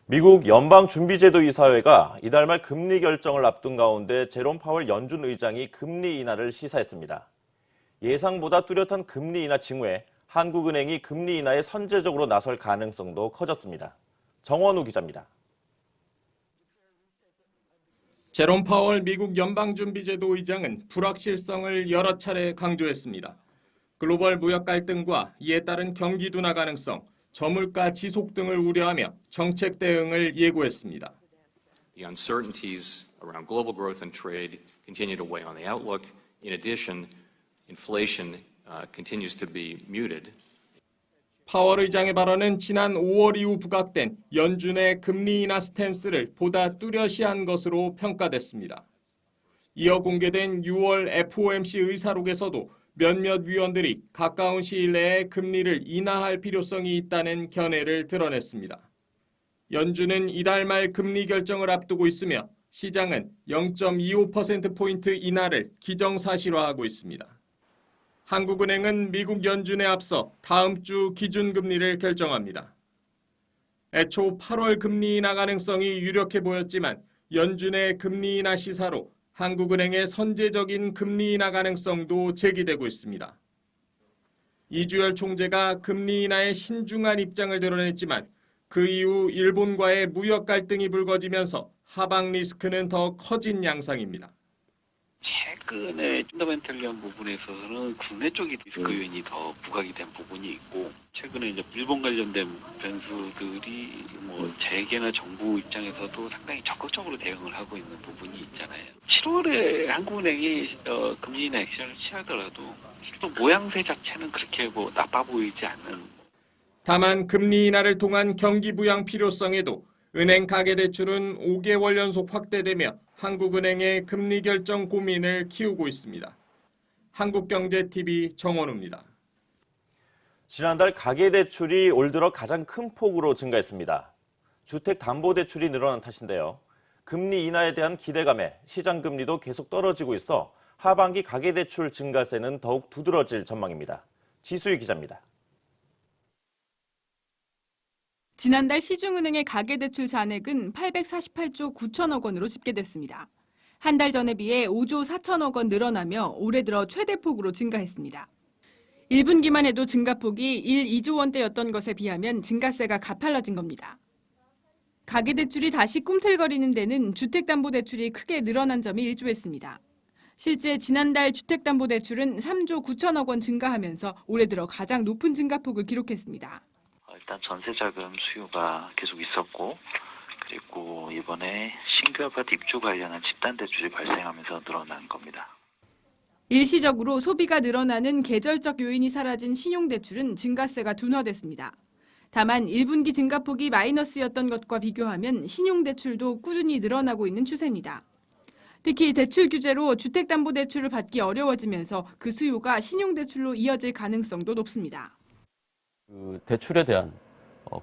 미국 연방준비제도 이사회가 이달 말 금리 결정을 앞둔 가운데 제롬 파월 연준 의장이 금리 인하를 시사했습니다. 예상보다 뚜렷한 금리 인하 징후에 한국은행이 금리 인하에 선제적으로 나설 가능성도 커졌습니다. 정원우 기자입니다. 제롬 파월 미국 연방준비제도 의장은 불확실성을 여러 차례 강조했습니다. 글로벌 무역 갈등과 이에 따른 경기 둔화 가능성, 저물가 지속 등을 우려하며 정책 대응을 예고했습니다. The uncertainties around global growth and trade continue to weigh on the outlook. In addition, inflation continues to be muted. 파월 의장의 발언은 지난 5월 이후 부각된 연준의 금리 인하 스탠스를 보다 뚜렷이한 것으로 평가됐습니다. 이어 공개된 6월 FOMC 의사록에서도 몇몇 위원들이 가까운 시일 내에 금리를 인하할 필요성이 있다는 견해를 드러냈습니다. 연준은 이달 말 금리 결정을 앞두고 있으며 시장은 0.25%포인트 인하를 기정사실화하고 있습니다. 한국은행은 미국 연준에 앞서 다음 주 기준금리를 결정합니다. 애초 8월 금리 인하 가능성이 유력해 보였지만 연준의 금리 인하 시사로 한국은행의 선제적인 금리 인하 가능성도 제기되고 있습니다. 이주열 총재가 금리 인하에 신중한 입장을 드러냈지만 그 이후 일본과의 무역 갈등이 불거지면서 하방 리스크는 더 커진 양상입니다. 최근에 펀더멘털리한 부분에 있어서는 국내 쪽이 리스크 요인이 더 부각이 된 부분이 있고, 최근에 이제 일본 관련된 변수들이 재계나 정부 입장에서도 상당히 적극적으로 대응을 하고 있는 부분이 있잖아요. 7월에 한국은행이 금리 인하 액션을 취하더라도 또 모양새 자체는 그렇게 나빠 보이지 않는. 다만 금리 인하를 통한 경기 부양 필요성에도 은행 가계대출은 5개월 연속 확대되며 한국은행의 금리 결정 고민을 키우고 있습니다. 한국경제TV 정원우입니다. 지난달 가계대출이 올 들어 가장 큰 폭으로 증가했습니다. 주택담보대출이 늘어난 탓인데요. 금리 인하에 대한 기대감에 시장금리도 계속 떨어지고 있어 하반기 가계대출 증가세는 더욱 두드러질 전망입니다. 지수희 기자입니다. 지난달 시중은행의 가계대출 잔액은 848조 9천억 원으로 집계됐습니다. 한 달 전에 비해 5조 4천억 원 늘어나며 올해 들어 최대폭으로 증가했습니다. 1분기만 해도 증가폭이 2조 원대였던 것에 비하면 증가세가 가팔라진 겁니다. 가계대출이 다시 꿈틀거리는 데는 주택담보대출이 크게 늘어난 점이 일조했습니다. 실제 지난달 주택담보대출은 3조 9천억 원 증가하면서 올해 들어 가장 높은 증가폭을 기록했습니다. 일단 전세자금 수요가 계속 있었고, 그리고 이번에 신규 아파트 입주 관련한 집단대출이 발생하면서 늘어난 겁니다. 일시적으로 소비가 늘어나는 계절적 요인이 사라진 신용대출은 증가세가 둔화됐습니다. 다만 1분기 증가폭이 마이너스였던 것과 비교하면 신용대출도 꾸준히 늘어나고 있는 추세입니다. 특히 대출 규제로 주택담보대출을 받기 어려워지면서 그 수요가 신용대출로 이어질 가능성도 높습니다. 대출에 대한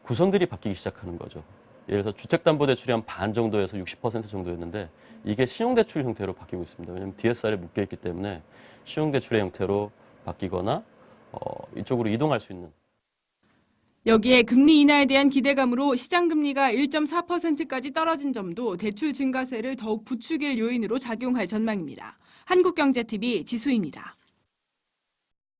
구성들이 바뀌기 시작하는 거죠. 예를 들어서 주택담보대출이 한 반 정도에서 60% 정도였는데 이게 신용대출 형태로 바뀌고 있습니다. 왜냐하면 DSR에 묶여있기 때문에 신용대출의 형태로 바뀌거나 이쪽으로 이동할 수 있는. 여기에 금리 인하에 대한 기대감으로 시장금리가 1.4%까지 떨어진 점도 대출 증가세를 더욱 부추길 요인으로 작용할 전망입니다. 한국경제TV 지수희입니다.